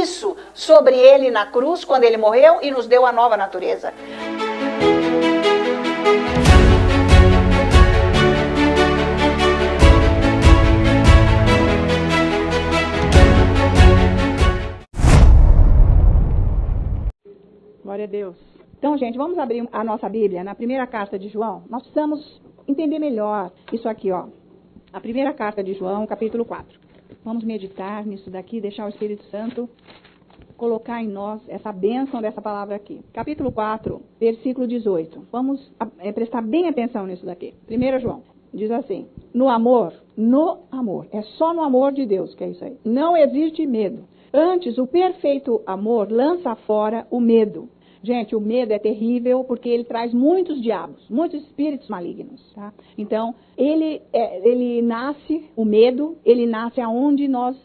isso sobre ele na cruz, quando ele morreu e nos deu a nova natureza. Glória a Deus. Então, gente, vamos abrir a nossa Bíblia na primeira carta de João. Nós precisamos entender melhor isso aqui, ó. A primeira carta de João, capítulo 4. Vamos meditar nisso daqui, deixar o Espírito Santo colocar em nós essa bênção dessa palavra aqui. Capítulo 4, versículo 18. Vamos prestar bem atenção nisso daqui. 1 João diz assim: no amor, é só no amor de Deus que é isso aí. Não existe medo. Antes, o perfeito amor lança fora o medo. Gente, o medo é terrível porque ele traz muitos diabos, muitos espíritos malignos, tá? Então, ele nasce, o medo, ele nasce aonde nós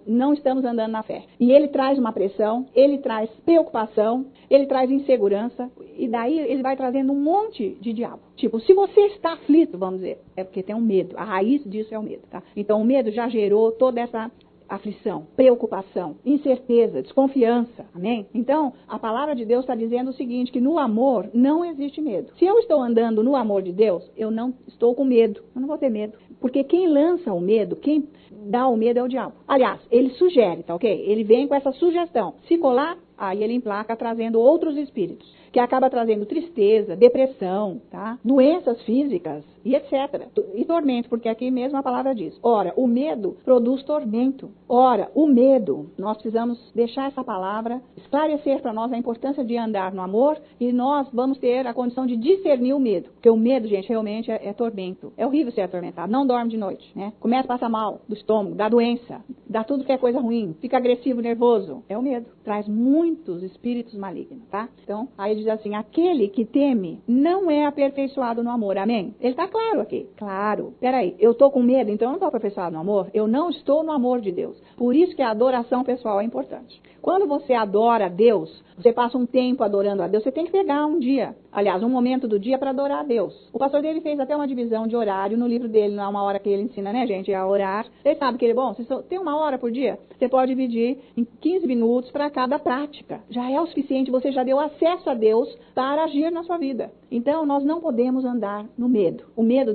não estamos andando na fé. E ele traz uma pressão, ele traz preocupação, ele traz insegurança, e daí ele vai trazendo um monte de diabo. Tipo, se você está aflito, vamos dizer, é porque tem um medo. A raiz disso é o medo, tá? Então, o medo já gerou toda essa aflição, preocupação, incerteza, desconfiança, amém? Então, a palavra de Deus está dizendo o seguinte, que no amor não existe medo. Se eu estou andando no amor de Deus, eu não estou com medo, eu não vou ter medo. Porque quem lança o medo, quem dá o medo é o diabo. Aliás, ele sugere, tá ok? Ele vem com essa sugestão. Se colar, aí ele emplaca trazendo outros espíritos, que acaba trazendo tristeza, depressão, tá? Doenças físicas e etc. E tormento, porque aqui mesmo a palavra diz. Ora, o medo produz tormento. Ora, o medo, nós precisamos deixar essa palavra, esclarecer para nós a importância de andar no amor, e nós vamos ter a condição de discernir o medo. Porque o medo, gente, realmente é tormento. É horrível ser atormentado, não dorme de noite, né? Começa a passar mal do estômago, dá doença, dá tudo que é coisa ruim, fica agressivo, nervoso. É o medo. Traz muitos espíritos malignos, tá? Então, aí diz assim, aquele que teme não é aperfeiçoado no amor, amém? Ele está claro aqui, claro. Peraí, eu estou com medo, então eu não estou aperfeiçoado no amor? Eu não estou no amor de Deus. Por isso que a adoração pessoal é importante. Quando você adora a Deus, você passa um tempo adorando a Deus, você tem que pegar um dia, aliás, um momento do dia para adorar a Deus. O pastor dele fez até uma divisão de horário no livro dele, não é uma hora que ele ensina, né, gente, a orar. Ele sabe que ele, bom, você só tem uma hora por dia, você pode dividir em 15 minutos para cada prática. Já é o suficiente, você já deu acesso a Deus para agir na sua vida. Então, nós não podemos andar no medo. O medo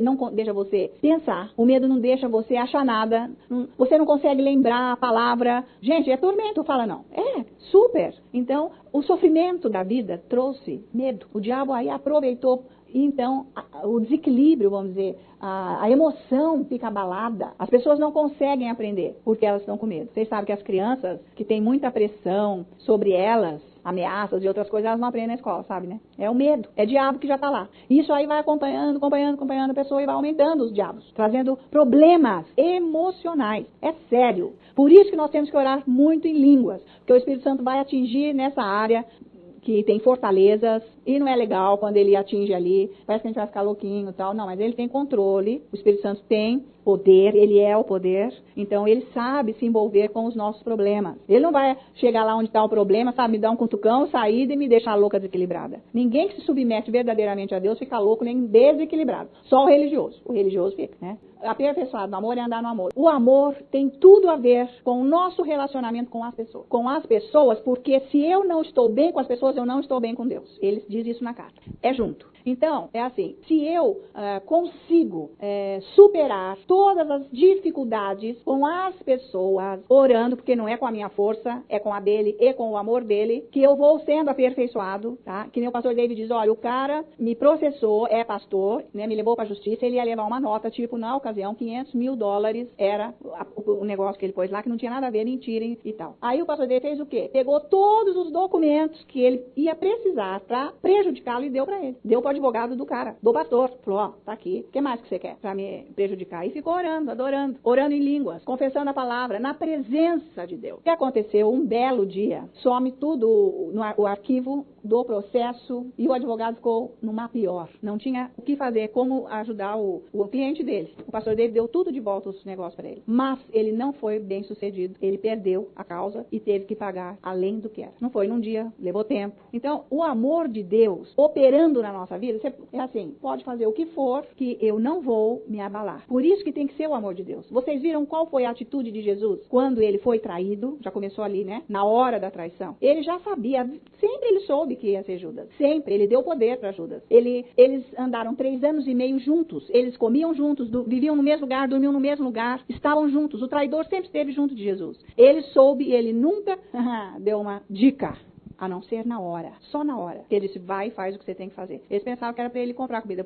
não deixa você pensar, o medo não deixa você achar nada, você não consegue lembrar a palavra. Gente, é tormento, fala não. É, super. Então, o sofrimento da vida trouxe medo. O diabo aí aproveitou, então, o desequilíbrio, vamos dizer, a emoção fica abalada. As pessoas não conseguem aprender porque elas estão com medo. Vocês sabem que as crianças que têm muita pressão sobre elas, ameaças e outras coisas, elas não aprendem na escola, sabe, né? É o medo, é diabo que já está lá. Isso aí vai acompanhando a pessoa e vai aumentando os diabos, trazendo problemas emocionais. É sério. Por isso que nós temos que orar muito em línguas, porque o Espírito Santo vai atingir nessa área que tem fortalezas, e não é legal quando ele atinge ali, parece que a gente vai ficar louquinho e tal, não, mas ele tem controle, o Espírito Santo tem poder, ele é o poder, então ele sabe se envolver com os nossos problemas. Ele não vai chegar lá onde está o problema, sabe, me dar um cutucão, sair e me deixar louca, desequilibrada. Ninguém que se submete verdadeiramente a Deus fica louco nem desequilibrado, só o religioso fica, né? Aperfeiçoado no amor é andar no amor. O amor tem tudo a ver com o nosso relacionamento com as pessoas. Com as pessoas, porque se eu não estou bem com as pessoas, eu não estou bem com Deus. Ele diz isso na carta. É junto. Então, é assim, se eu consigo superar todas as dificuldades com as pessoas, orando, porque não é com a minha força, é com a dele e com o amor dele, que eu vou sendo aperfeiçoado, tá? Que nem o pastor David diz, olha, o cara me processou, é pastor, né, me levou para a justiça, ele ia levar uma nota, tipo, na ocasião, $500 mil era o negócio que ele pôs lá, que não tinha nada a ver, mentira e tal. Aí o pastor David fez o quê? Pegou todos os documentos que ele ia precisar para prejudicá-lo e deu para ele. Deu para o advogado do cara, do pastor. Falou, ó, tá aqui. O que mais que você quer para me prejudicar? E ficou orando, adorando, orando em línguas, confessando a palavra, na presença de Deus. O que aconteceu? Um belo dia, some tudo o arquivo do processo e o advogado ficou numa pior. Não tinha o que fazer, como ajudar o cliente dele. O pastor dele deu tudo de volta os negócios para ele. Mas ele não foi bem sucedido. Ele perdeu a causa e teve que pagar além do que era. Não foi num dia, levou tempo. Então, o amor de Deus operando na nossa vida, você, é assim, pode fazer o que for, que eu não vou me abalar. Por isso que tem que ser o amor de Deus. Vocês viram qual foi a atitude de Jesus quando ele foi traído? Já começou ali, né? Na hora da traição. Ele já sabia, sempre ele soube que ia ser Judas. Sempre, ele deu poder para Judas. Eles andaram 3 anos e meio juntos. Eles comiam juntos, viviam no mesmo lugar, dormiam no mesmo lugar, estavam juntos. O traidor sempre esteve junto de Jesus. Ele soube e ele nunca deu uma dica. A não ser na hora, só na hora. Ele disse, vai e faz o que você tem que fazer. Eles pensavam que era para ele comprar comida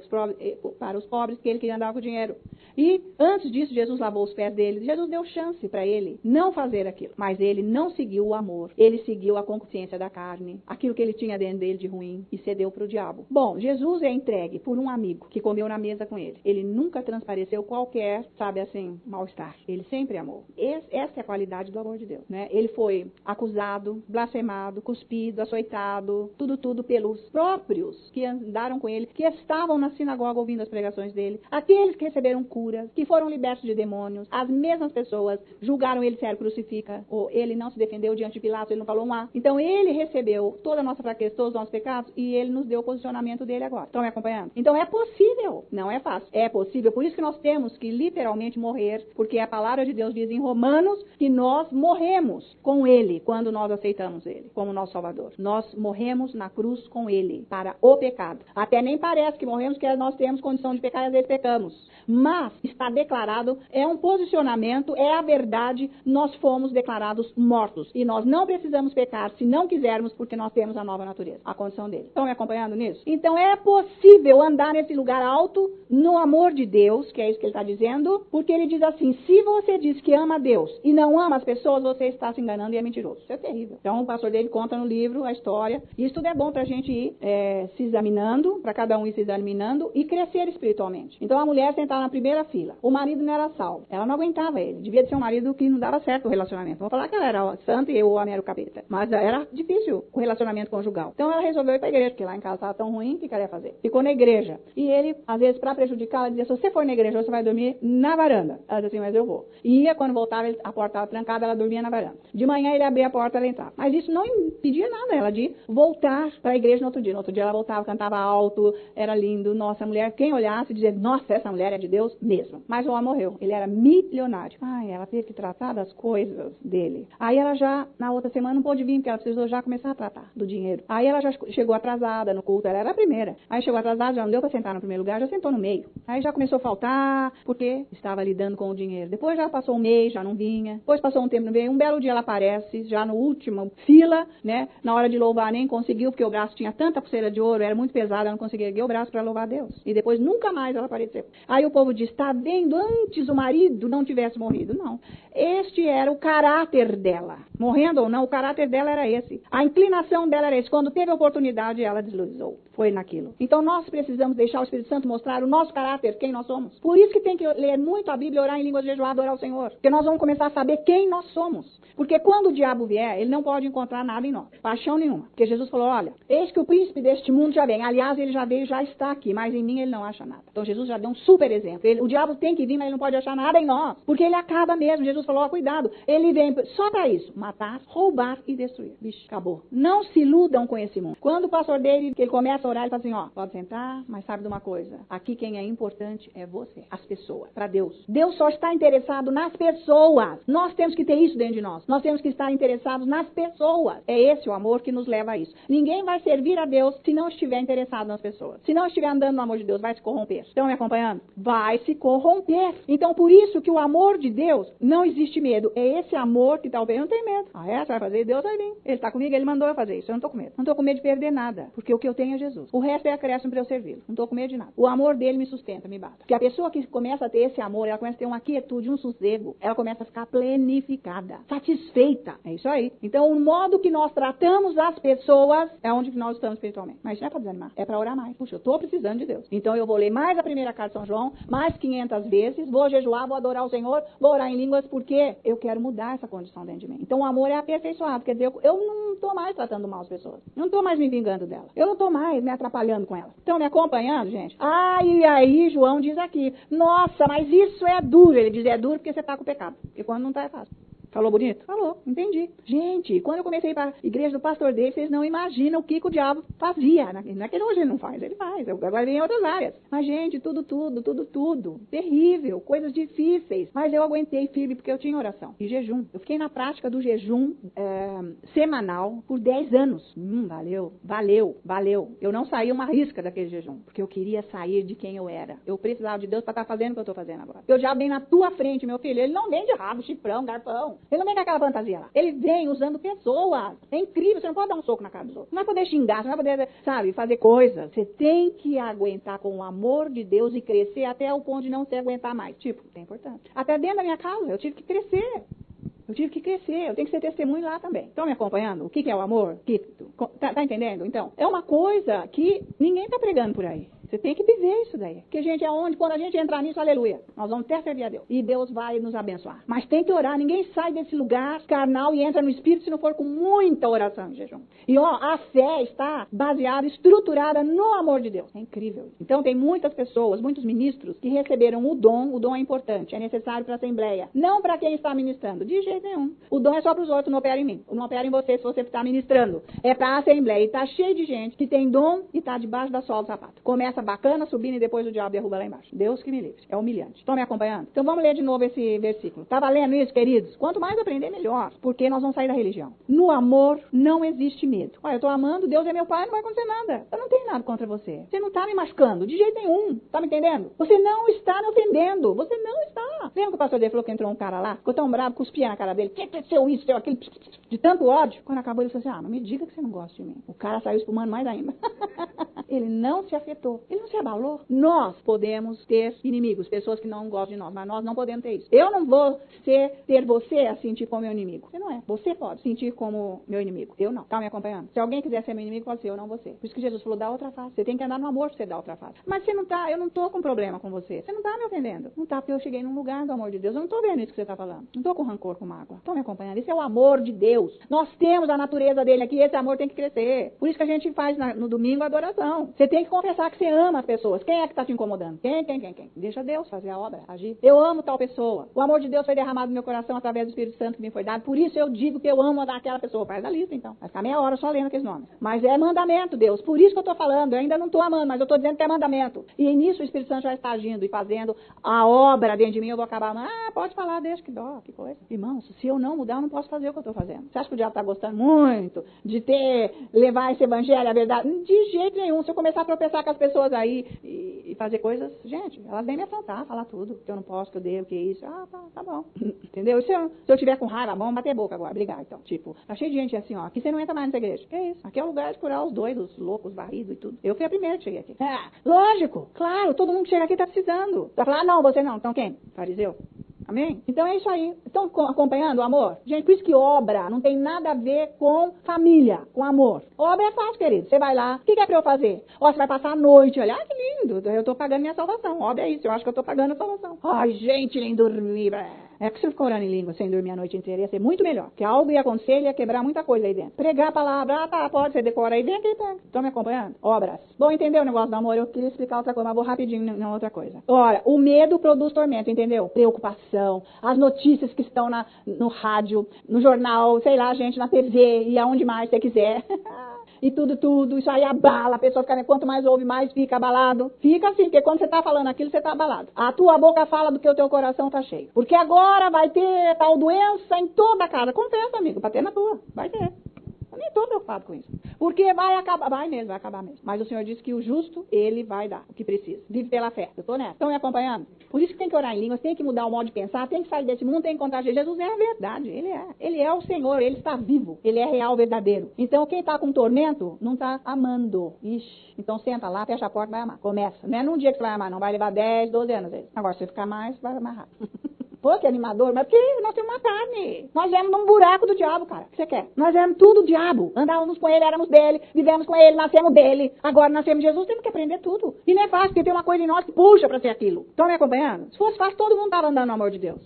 para os pobres, que ele queria andar com dinheiro. E antes disso, Jesus lavou os pés deles. Jesus deu chance para ele não fazer aquilo. Mas ele não seguiu o amor. Ele seguiu a concupiscência da carne, aquilo que ele tinha dentro dele de ruim, e cedeu para o diabo. Bom, Jesus é entregue por um amigo que comeu na mesa com ele. Ele nunca transpareceu qualquer, sabe assim, mal-estar. Ele sempre amou. Essa é a qualidade do amor de Deus, né? Ele foi acusado, blasfemado, cuspido, açoitado, tudo pelos próprios que andaram com ele, que estavam na sinagoga ouvindo as pregações dele, aqueles que receberam curas, que foram libertos de demônios, as mesmas pessoas julgaram ele ser crucifica, ou ele não se defendeu diante de Pilatos, ele não falou um A. Então ele recebeu toda a nossa fraqueza, todos os nossos pecados, e ele nos deu o posicionamento dele agora. Estão me acompanhando? Então é possível, não é fácil, é possível, por isso que nós temos que literalmente morrer, porque a palavra de Deus diz em Romanos que nós morremos com ele, quando nós aceitamos ele como nosso Salvador. Nós morremos na cruz com ele, para o pecado. Até nem parece que morremos, porque nós temos condição de pecar e às vezes pecamos. Mas está declarado, é um posicionamento, é a verdade, nós fomos declarados mortos. E nós não precisamos pecar se não quisermos, porque nós temos a nova natureza, a condição dele. Estão me acompanhando nisso? Então é possível andar nesse lugar alto, no amor de Deus, que é isso que ele está dizendo, porque ele diz assim, se você diz que ama a Deus e não ama as pessoas, você está se enganando e é mentiroso. Isso é terrível. Então o pastor David conta no livro a história. Isso tudo é bom pra gente ir se examinando, pra cada um ir se examinando e crescer espiritualmente. Então a mulher sentava na primeira fila. O marido não era salvo. Ela não aguentava ele. Devia ser um marido que não dava certo o relacionamento. Vou falar que ela era santa e o homem era o capeta. Mas era difícil o relacionamento conjugal. Então ela resolveu ir pra igreja, porque lá em casa estava tão ruim, o que ela ia fazer? Ficou na igreja. E ele, às vezes, pra prejudicar, ela dizia, se você for na igreja, você vai dormir na varanda. Ela dizia assim, mas eu vou. E ia, quando voltava, a porta estava trancada, ela dormia na varanda. De manhã ele abria a porta, ela entrava. Mas isso não impedia nada ela de voltar para a igreja no outro dia. No outro dia ela voltava, cantava alto, era lindo. Nossa, a mulher, quem olhasse, dizia, nossa, essa mulher é de Deus mesmo. Mas o homem morreu. Ele era milionário. Ai, ela teve que tratar das coisas dele. Aí ela já, na outra semana, não pôde vir, porque ela precisou já começar a tratar do dinheiro. Aí ela já chegou atrasada no culto, ela era a primeira. Aí chegou atrasada, já não deu para sentar no primeiro lugar, já sentou no meio. Aí já começou a faltar, porque estava lidando com o dinheiro. Depois já passou um mês, já não vinha. Depois passou um tempo, não veio. Um belo dia ela aparece, já no último fila, né, na hora de louvar, nem conseguiu, porque o braço tinha tanta pulseira de ouro, era muito pesada, ela não conseguia erguer o braço para louvar a Deus. E depois nunca mais ela apareceu. Aí o povo diz, está vendo, antes o marido não tivesse morrido. Não. Este era o caráter dela. Morrendo ou não, o caráter dela era esse. A inclinação dela era esse. Quando teve a oportunidade, ela deslizou. Foi naquilo. Então nós precisamos deixar o Espírito Santo mostrar o nosso caráter, quem nós somos. Por isso que tem que ler muito a Bíblia, orar em línguas jejuadas, orar ao Senhor. Porque nós vamos começar a saber quem nós somos. Porque quando o diabo vier, ele não pode encontrar nada em nós. Paixão nenhuma. Porque Jesus falou, olha, eis que o príncipe deste mundo já vem. Aliás, ele já veio, já está aqui. Mas em mim ele não acha nada. Então Jesus já deu um super exemplo. O diabo tem que vir, mas ele não pode achar nada em nós. Porque ele acaba mesmo. Jesus falou, ó, cuidado. Ele vem só para isso. Matar, roubar e destruir. Bicho, acabou. Não se iludam com esse mundo. Quando o pastor dele, que ele começa a orar, ele fala assim, ó, pode sentar, mas sabe de uma coisa? Aqui quem é importante é você. As pessoas. Para Deus. Deus só está interessado nas pessoas. Nós temos que ter isso dentro de nós. Nós temos que estar interessados nas pessoas. É esse o amor que nos leva a isso. Ninguém vai servir a Deus se não estiver interessado nas pessoas. Se não estiver andando no amor de Deus, vai se corromper. Estão me acompanhando? Vai se corromper. Então, por isso que o amor de Deus, não existe medo. É esse amor que talvez não tem medo. Ah, é? Você vai fazer? Deus vai vir. Ele está comigo, ele mandou eu fazer isso. Eu não estou com medo. Não estou com medo de perder nada. Porque o que eu tenho é Jesus. O resto é acréscimo para eu servi-lo. Não estou com medo de nada. O amor dele me sustenta, me basta. Porque a pessoa que começa a ter esse amor, ela começa a ter uma quietude, um sossego, ela começa a ficar plenificada, satisfeita. satisfeita. É isso aí. Então, o modo que nós tratamos as pessoas é onde nós estamos espiritualmente. Mas não é para desanimar, é para orar mais. Puxa, eu estou precisando de Deus. Então, eu vou ler mais a primeira carta de São João, mais 500 vezes, vou jejuar, vou adorar o Senhor, vou orar em línguas, porque eu quero mudar essa condição dentro de mim. Então, o amor é aperfeiçoado. Quer dizer, eu não estou mais tratando mal as pessoas. Não estou mais me vingando dela. Eu não estou mais me atrapalhando com ela. Estão me acompanhando, gente? E aí, João diz aqui, nossa, mas isso é duro. Ele diz, é duro porque você está com o pecado. Porque quando não está, é fácil. Falou bonito? Falou, entendi. Gente, quando eu comecei para a igreja do pastor dele, vocês não imaginam o que o diabo fazia. Não é que hoje ele não faz, ele faz. Agora vem em outras áreas. Mas, gente, tudo. Terrível, coisas difíceis. Mas eu aguentei firme porque eu tinha oração e jejum. Eu fiquei na prática do jejum semanal por 10 anos. Valeu. Eu não saí uma risca daquele jejum, porque eu queria sair de quem eu era. Eu precisava de Deus para estar fazendo o que eu estou fazendo agora. Eu já vem na tua frente, meu filho. Ele não vem de rabo, chifrão, garpão. Ele não vem com aquela fantasia lá. Ele vem usando pessoas. É incrível, você não pode dar um soco na cara dos outros. Não vai poder xingar, você não vai poder, fazer coisas. Você tem que aguentar com o amor de Deus e crescer até o ponto de não se aguentar mais. É importante. Até dentro da minha casa, eu tive que crescer. Eu tenho que ser testemunho lá também. Estão me acompanhando? O que é o amor? Tá entendendo? Então, é uma coisa que ninguém está pregando por aí. Você tem que viver isso daí. Porque, gente, quando a gente entrar nisso, aleluia, nós vamos até servir a Deus. E Deus vai nos abençoar. Mas tem que orar. Ninguém sai desse lugar carnal e entra no Espírito se não for com muita oração e jejum. E, a fé está baseada, estruturada no amor de Deus. É incrível. Então, tem muitas pessoas, muitos ministros que receberam o dom é importante, é necessário para a Assembleia. Não para quem está ministrando, de jeito nenhum. O dom é só para os outros, não opera em mim. Não opera em você se você está ministrando. É para a Assembleia. E está cheio de gente que tem dom e está debaixo da sola do sapato. Começa bacana, subindo e depois o diabo derruba lá embaixo. Deus que me livre. É humilhante. Estão me acompanhando? Então vamos ler de novo esse versículo. Tá valendo isso, queridos? Quanto mais aprender, melhor. Porque nós vamos sair da religião. No amor não existe medo. Eu estou amando, Deus é meu pai, não vai acontecer nada. Eu não tenho nada contra você. Você não está me machucando, de jeito nenhum. Tá me entendendo? Você não está me ofendendo. Você não está. Lembra que o pastor dele falou que entrou um cara lá? Ficou tão bravo, cuspia na cara dele. Que aconteceu isso, seu aquilo, de tanto ódio. Quando acabou, ele falou assim, não me diga que você não gosta de mim. O cara saiu espumando mais ainda. Ele não se afetou. Ele não se abalou. Nós podemos ter inimigos, pessoas que não gostam de nós, mas nós não podemos ter isso. Eu não vou ter você a sentir como meu inimigo. Você não é. Você pode sentir como meu inimigo. Eu não. Tá me acompanhando? Se alguém quiser ser meu inimigo, pode ser, eu não você. Por isso que Jesus falou, dá outra face. Você tem que andar no amor pra você dar outra face. Mas você não tá, eu não tô com problema com você. Você não tá me ofendendo. Não tá, porque eu cheguei num lugar do amor de Deus. Eu não tô vendo isso que você tá falando. Não tô com rancor, com mágoa. Estão me acompanhando? Isso é o amor de Deus. Nós temos a natureza dele aqui, esse amor tem que crescer. Por isso que a gente faz no domingo a adoração. Você tem que confessar que você ama as pessoas. Quem é que tá te incomodando? Quem? Deixa Deus fazer a obra, agir. Eu amo tal pessoa. O amor de Deus foi derramado no meu coração através do Espírito Santo que me foi dado. Por isso eu digo que eu amo aquela pessoa. Faz a lista, então. Vai ficar meia hora só lendo aqueles nomes. Mas é mandamento, Deus. Por isso que eu tô falando. Eu ainda não tô amando, mas eu tô dizendo que é mandamento. E nisso o Espírito Santo já está agindo e fazendo a obra dentro de mim. Eu vou acabar, pode falar, deixa que dó, que coisa. Irmãos, se eu não mudar, eu não posso fazer o que eu tô fazendo. Você acha que o diabo tá gostando muito de levar esse evangelho, a verdade? De jeito nenhum. Se eu começar a tropeçar com as pessoas aí e fazer coisas, gente, elas vêm me afrontar, falar tudo, que eu não posso, que eu devo, que isso. Tá bom. Entendeu? Se eu tiver com raiva, vamos bater boca agora, brigar, então. Tá cheio de gente assim, aqui você não entra mais nessa igreja. Que isso? Aqui é o lugar de curar os doidos, os loucos, os barridos e tudo. Eu fui a primeira que cheguei aqui. Lógico, claro, todo mundo que chega aqui tá precisando. Vai falar, não, você não. Então quem? Fariseu? Amém? Então é isso aí. Estão acompanhando o amor? Gente, por isso que obra não tem nada a ver com família, com amor. Obra é fácil, querido. Você vai lá, o que é pra eu fazer? Você vai passar a noite, olha, que lindo, eu tô pagando minha salvação. Obra é isso, eu acho que eu tô pagando a salvação. Gente, nem dormir. É que se eu ficar orando em língua sem dormir a noite inteira, ia ser muito melhor. Que algo ia acontecer, ia quebrar muita coisa aí dentro. Pregar a palavra, pode, você decora aí, vem aqui, pega. Estão me acompanhando? Obras. Bom, entendeu o negócio do amor? Eu queria explicar outra coisa, mas vou rapidinho na outra coisa. Ora, o medo produz tormento, entendeu? Preocupação, as notícias que estão no rádio, no jornal, sei lá, gente, na TV e aonde mais você quiser. E tudo, isso aí abala, a pessoa fica, quanto mais ouve, mais fica abalado. Fica assim, porque quando você está falando aquilo, você está abalado. A tua boca fala do que o teu coração está cheio. Porque agora vai ter tal doença em toda a casa. Confessa, amigo, para ter na tua, vai ter. Eu nem estou preocupado com isso. Porque vai acabar mesmo. Mas o Senhor disse que o justo, ele vai dar o que precisa. Vive pela fé. Eu estou nessa. Estão me acompanhando? Por isso que tem que orar em línguas, tem que mudar o modo de pensar, tem que sair desse mundo, tem que encontrar Jesus. Jesus é a verdade, ele é. Ele é o Senhor, ele está vivo. Ele é real, verdadeiro. Então quem está com tormento, não está amando. Ixi, então senta lá, fecha a porta, vai amar. Começa. Não é num dia que você vai amar, não vai levar 10, 12 anos. Agora, se você ficar mais, vai amar rápido. Pô, que animador, mas porque nós temos uma carne. Nós viemos num buraco do diabo, cara. O que você quer? Nós éramos tudo do diabo. Andávamos com ele, éramos dele, vivemos com ele, nascemos dele. Agora nascemos de Jesus, temos que aprender tudo. E não é fácil, porque tem uma coisa em nós que puxa pra ser aquilo. Estão me acompanhando? Se fosse fácil, todo mundo estava andando no amor de Deus.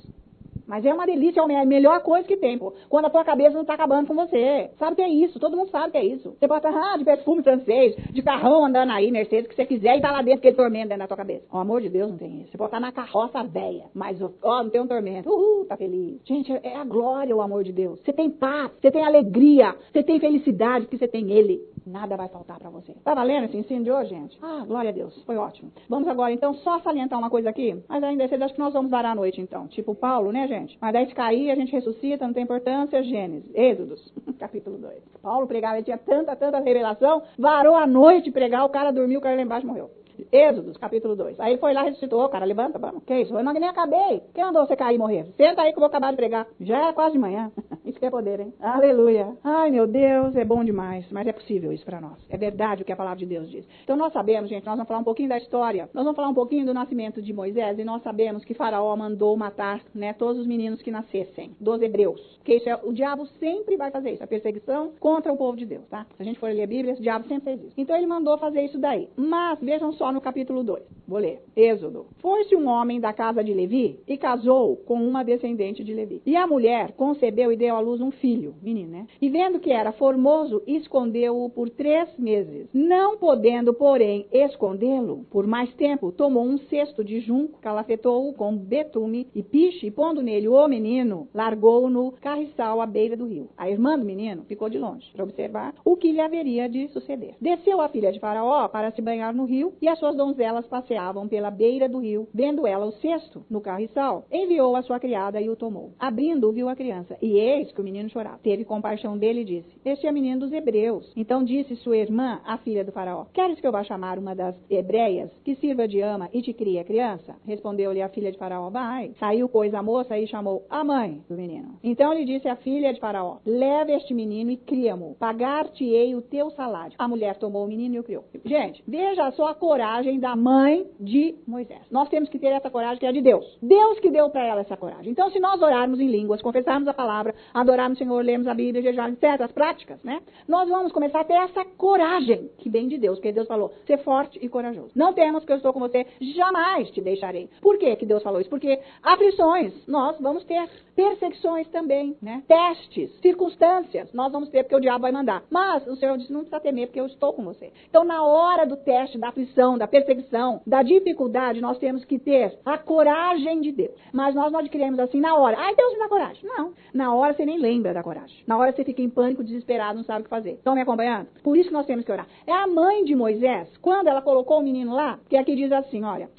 Mas é uma delícia, é a melhor coisa que tem, pô. Quando a tua cabeça não tá acabando com você. Sabe o que é isso? Todo mundo sabe o que é isso. Você pode estar de perfume francês, de carrão andando aí, Mercedes, o que você quiser, e tá lá dentro aquele tormento dentro da tua cabeça. O amor de Deus não tem isso. Você pode estar na carroça velha, mas, ó, não tem um tormento. Tá feliz. Gente, é a glória o amor de Deus. Você tem paz, você tem alegria, você tem felicidade, porque você tem Ele. Nada vai faltar pra você. Tá valendo esse ensino de hoje, gente? Ah, glória a Deus. Foi ótimo. Vamos agora, então, só salientar uma coisa aqui. Mas ainda cedo, acho que nós vamos varar a noite, então. Tipo Paulo, né, gente? Mas daí se cair, a gente ressuscita, não tem importância. Gênesis, Êxodos, capítulo 2. Paulo pregava, ele tinha tanta revelação, varou a noite pregar, o cara dormiu, o cara lá embaixo morreu. Êxodos, capítulo 2. Aí ele foi lá e ressuscitou. O cara, levanta, vamos. Que isso? Eu nem acabei. Quem mandou você cair e morrer? Senta aí que eu vou acabar de pregar. Já era quase de manhã. Isso que é poder, hein? Aleluia. Ai, meu Deus, é bom demais. Mas é possível isso para nós. É verdade o que a palavra de Deus diz. Então nós sabemos, gente, nós vamos falar um pouquinho da história. Nós vamos falar um pouquinho do nascimento de Moisés. E nós sabemos que Faraó mandou matar, né, todos os meninos que nascessem, dos hebreus. Porque isso o diabo sempre vai fazer isso. A perseguição contra o povo de Deus, tá? Se a gente for ler a Bíblia, o diabo sempre fez isso. Então ele mandou fazer isso daí. Mas, vejam só no capítulo 2. Vou ler. Êxodo. Foi-se um homem da casa de Levi e casou com uma descendente de Levi. E a mulher concebeu e deu à luz um filho, menino, né? E vendo que era formoso, escondeu-o por 3 meses. Não podendo, porém, escondê-lo por mais tempo, tomou um cesto de junco, calafetou-o com betume e piche, e pondo nele o menino, largou-o no carriçal à beira do rio. A irmã do menino ficou de longe, para observar o que lhe haveria de suceder. Desceu a filha de Faraó para se banhar no rio, e as suas donzelas passeavam pela beira do rio. Vendo ela o cesto no carriçal, enviou a sua criada e o tomou. Abrindo, viu a criança, e eis que o menino chorava. Teve compaixão dele e disse: este é menino dos hebreus. Então disse sua irmã, a filha do Faraó: queres que eu vá chamar uma das hebreias, que sirva de ama e te crie a criança? Respondeu-lhe a filha de Faraó: vai. Saiu, pois, a moça e chamou a mãe do menino. Então lhe disse a filha de Faraó: leva este menino e cria-mo, pagar-te-ei o teu salário. A mulher tomou o menino e o criou. Gente, veja só a coragem da mãe de Moisés. Nós temos que ter essa coragem que é de Deus. Deus que deu para ela essa coragem. Então, se nós orarmos em línguas, confessarmos a palavra, adorarmos o Senhor, lermos a Bíblia, jejuarmos, etc., as práticas, né? Nós vamos começar a ter essa coragem que vem de Deus, porque Deus falou: ser forte e corajoso. Não temas, que eu estou com você, jamais te deixarei. Por que Deus falou isso? Porque aflições, nós vamos ter perseguições também, né? Testes, circunstâncias, nós vamos ter, porque o diabo vai mandar. Mas o Senhor disse: não precisa temer, porque eu estou com você. Então, na hora do teste, da aflição, da perseguição, da dificuldade, nós temos que ter a coragem de Deus. Mas nós não adquirimos assim na hora. Ai, Deus me dá coragem. Não. Na hora você nem lembra da coragem. Na hora você fica em pânico, desesperado, não sabe o que fazer. Estão me acompanhando? Por isso que nós temos que orar. É a mãe de Moisés, quando ela colocou o menino lá, que aqui diz assim, olha,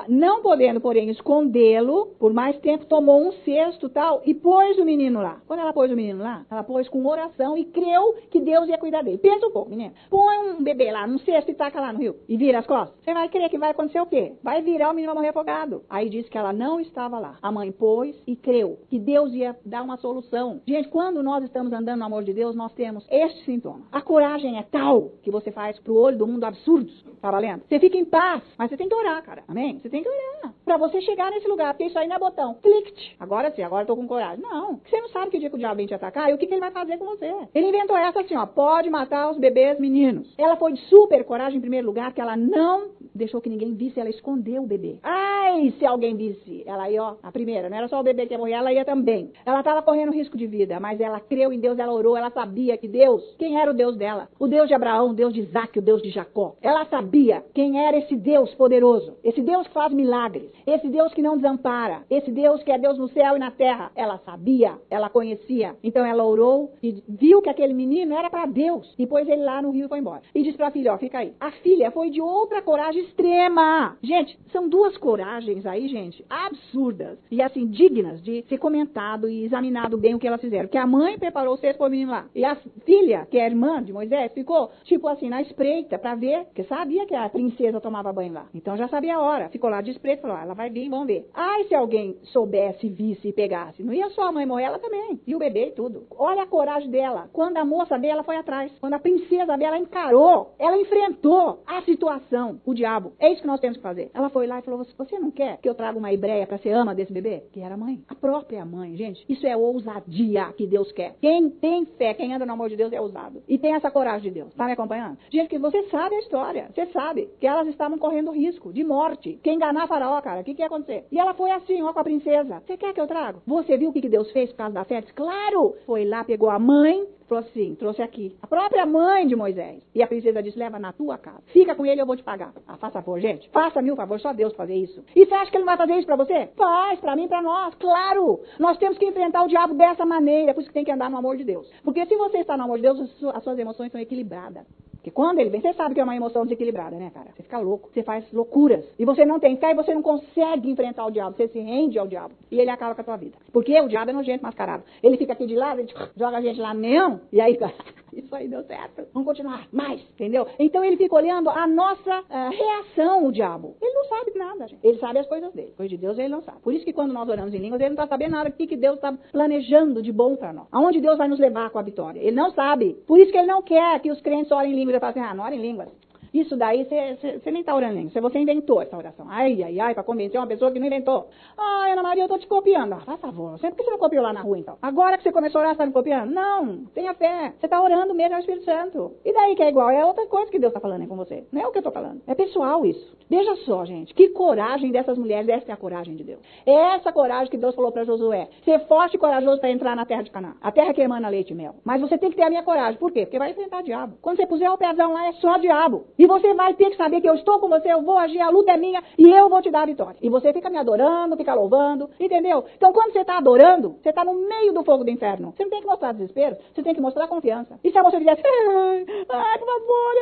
não podendo, porém, escondê-lo, por mais tempo, tomou um cesto tal, e pôs o menino lá. Quando ela pôs o menino lá, ela pôs com oração e creu que Deus ia cuidar dele. Pensa um pouco, menino. Põe um bebê lá num cesto e taca lá no rio, e vira as costas. Você vai crer que vai acontecer o quê? Vai virar, o menino vai morrer afogado. Aí diz que ela não estava lá. A mãe pôs e creu que Deus ia dar uma solução. Gente, quando nós estamos andando no amor de Deus, nós temos este sintoma. A coragem é tal que você faz pro olho do mundo absurdos. Tá valendo? Você fica em paz, mas você tem que orar, cara. Amém? Você tem que orar. Pra você chegar nesse lugar, porque isso aí não é botão. Clique. Agora sim, agora eu tô com coragem. Não. Você não sabe que dia que o diabo vem te atacar e o que ele vai fazer com você. Ele inventou essa assim, ó. Pode matar os bebês meninos. Ela foi de super coragem em primeiro lugar, que ela não deixou que ninguém visse, ela escondeu o bebê. Ai, se alguém visse. Ela ia, ó, a primeira, não era só o bebê que ia morrer, ela ia também. Ela estava correndo risco de vida, mas ela creu em Deus, ela orou, ela sabia que Deus, quem era o Deus dela? O Deus de Abraão, o Deus de Isaac, o Deus de Jacó. Ela sabia quem era esse Deus poderoso, esse Deus que faz milagres, esse Deus que não desampara, esse Deus que é Deus no céu e na terra. Ela sabia, ela conhecia. Então ela orou e viu que aquele menino era para Deus. E pôs ele lá no rio e foi embora. E disse para a filha, ó, fica aí. A filha foi de outra coragem extrema. Gente, são duas coragens aí, gente, absurdas. E assim, dignas de ser comentado e examinado bem o que elas fizeram. Que a mãe preparou o cesto para o menino lá. E a filha, que é a irmã de Moisés, ficou, tipo assim, na espreita para ver, porque sabia que a princesa tomava banho lá. Então já sabia a hora. Ficou lá de espreita e falou, ela vai vir, vamos ver. Ai, se alguém soubesse, visse e pegasse, não ia só a mãe morrer, ela também, e o bebê e tudo. Olha a coragem dela, quando a moça dela foi atrás, quando a princesa dela encarou, ela enfrentou a situação, o diabo. É isso que nós temos que fazer. Ela foi lá e falou, você não quer que eu traga uma hebreia para ser ama desse bebê? Que era a mãe, a própria mãe, gente. Isso é ousadia que Deus quer. Quem tem fé, quem anda no amor de Deus é ousado. E tem essa coragem de Deus. Tá me acompanhando? Gente, que você sabe a história. Você sabe que elas estavam correndo risco de morte. Quem enganar Faraó, cara, o que ia acontecer? E ela foi assim, ó, com a princesa. Você quer que eu trago? Você viu o que Deus fez por causa da fé? Claro! Foi lá, pegou a mãe, falou assim, trouxe aqui. A própria mãe de Moisés. E a princesa disse, leva na tua casa. Fica com ele, eu vou te pagar. Ah, faça favor, gente. Faça-me o favor, só Deus fazer isso. E você acha que ele não vai fazer isso pra você? Faz, pra mim, pra nós. Claro! Nós temos que enfrentar o diabo dessa maneira. Por isso que tem que andar no amor de Deus. Porque se você está no amor de Deus, as suas emoções são equilibradas. Porque quando ele vem, você sabe que é uma emoção desequilibrada, né, cara? Você fica louco, você faz loucuras. E você não tem fé e você não consegue enfrentar o diabo. Você se rende ao diabo. E ele acaba com a tua vida. Porque o diabo é nojento mascarado. Ele fica aqui de lado, ele joga a gente lá no neão. E aí, isso aí deu certo. Vamos continuar. Mais, entendeu? Então ele fica olhando a nossa reação, o diabo. Ele não sabe de nada, gente. Ele sabe as coisas dele. Coisa de Deus ele não sabe. Por isso que quando nós oramos em línguas, ele não está sabendo nada do que Deus está planejando de bom para nós. Aonde Deus vai nos levar com a vitória. Ele não sabe. Por isso que ele não quer que os crentes orem em línguas. Ele fala assim, não ora em línguas. Isso daí, você nem está orando em línguas. Você inventou essa oração. Ai, para convencer uma pessoa que não inventou. Ai, Ana Maria, eu estou te copiando. Ah, faz favor. Por que você não copiou lá na rua, então? Agora que você começou a orar, você está me copiando? Não, tenha fé. Você está orando mesmo ao Espírito Santo. E daí que é igual? É outra coisa que Deus está falando aí com você. Não é o que eu estou falando. É pessoal isso. Veja só, gente. Que coragem dessas mulheres. Essa é a coragem de Deus. É essa coragem que Deus falou para Josué. Ser forte e corajoso para entrar na terra de Canaã. A terra que emana leite e mel. Mas você tem que ter a minha coragem. Por quê? Porque vai enfrentar o diabo. Quando você puser o pezão lá, é só diabo. E você vai ter que saber que eu estou com você, eu vou agir, a luta é minha e eu vou te dar a vitória. E você fica me adorando, fica louvando, entendeu? Então quando você está adorando, você está no meio do fogo do inferno. Você não tem que mostrar desespero, você tem que mostrar confiança. E se você fizesse, ai, por favor,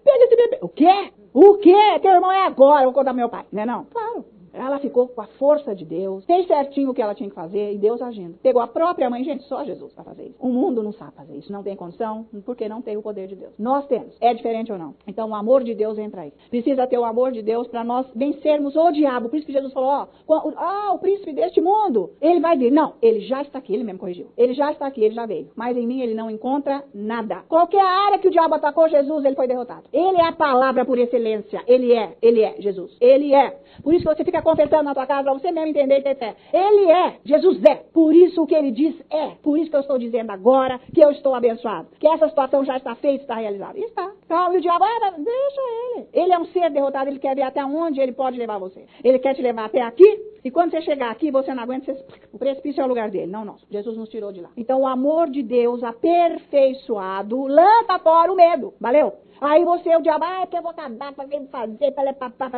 pega esse bebê. O quê? O quê? Teu irmão é agora, eu vou contar pro meu pai. Não é não? Claro. Ela ficou com a força de Deus, fez certinho o que ela tinha que fazer e Deus agindo. Pegou a própria mãe, gente, só Jesus para fazer isso. O mundo não sabe fazer isso, não tem condição, porque não tem o poder de Deus. Nós temos, é diferente ou não? Então o amor de Deus entra aí. Precisa ter o amor de Deus para nós vencermos o diabo. Por isso que Jesus falou, o príncipe deste mundo, ele vai vir. Não, ele já está aqui, ele mesmo corrigiu. Ele já está aqui, ele já veio. Mas em mim ele não encontra nada. Qualquer área que o diabo atacou Jesus, ele foi derrotado. Ele é a palavra por excelência. Ele é Jesus. Ele é. Por isso que você fica confessando na tua casa, pra você mesmo entender e ter fé. Ele é, Jesus é. Por isso o que ele diz é. Por isso que eu estou dizendo agora que eu estou abençoado. Que essa situação já está feita, está realizada. E está. Então, e o diabo, deixa ele. Ele é um ser derrotado, ele quer ver até onde ele pode levar você. Ele quer te levar até aqui, e quando você chegar aqui, você não aguenta, o precipício é o lugar dele, não nosso. Jesus nos tirou de lá. Então, o amor de Deus aperfeiçoado lança fora o medo. Valeu? Aí você, o diabo, que eu vou acabar, fazer,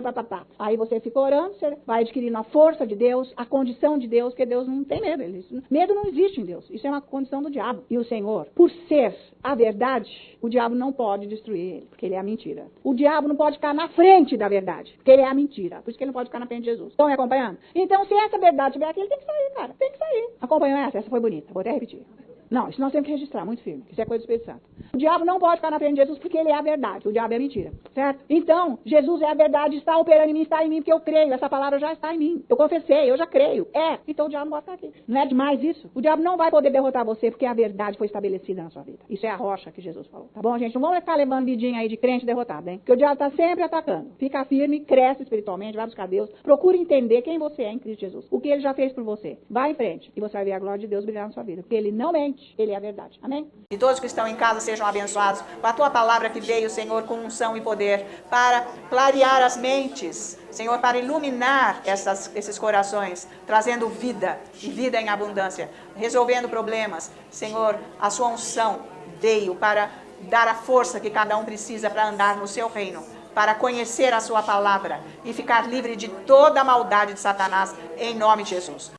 papapá. Aí você fica orando, você vai adquirindo a força de Deus, a condição de Deus, porque Deus não tem medo. Medo não existe em Deus. Isso é uma condição do diabo. E o Senhor, por ser a verdade, o diabo não pode destruir ele, porque ele é a mentira. O diabo não pode ficar na frente da verdade, porque ele é a mentira. Por isso que ele não pode ficar na frente de Jesus. Estão me acompanhando? Então, se essa verdade estiver aqui, ele tem que sair, cara. Tem que sair. Acompanhou essa? Essa foi bonita. Vou até repetir. Não, isso nós temos que registrar, muito firme. Isso é coisa do Espírito Santo. O diabo não pode ficar na frente de Jesus porque ele é a verdade. O diabo é a mentira. Certo? Então, Jesus é a verdade, está operando em mim, está em mim, porque eu creio. Essa palavra já está em mim. Eu confessei, eu já creio. Então o diabo não pode ficar aqui. Não é demais isso? O diabo não vai poder derrotar você porque a verdade foi estabelecida na sua vida. Isso é a rocha que Jesus falou. Tá bom, gente? Não vamos ficar levando vidinha aí de crente derrotado, hein? Porque o diabo está sempre atacando. Fica firme, cresce espiritualmente, vai buscar Deus. Procure entender quem você é em Cristo Jesus. O que ele já fez por você. Vai em frente. E você vai ver a glória de Deus brilhar na sua vida. Porque ele não mente. Ele é a verdade. Amém? E todos que estão em casa sejam abençoados com a tua palavra que veio, Senhor, com unção e poder, para clarear as mentes, Senhor, para iluminar esses corações, trazendo vida e vida em abundância, resolvendo problemas. Senhor, a sua unção veio para dar a força que cada um precisa para andar no seu reino, para conhecer a sua palavra e ficar livre de toda a maldade de Satanás, em nome de Jesus.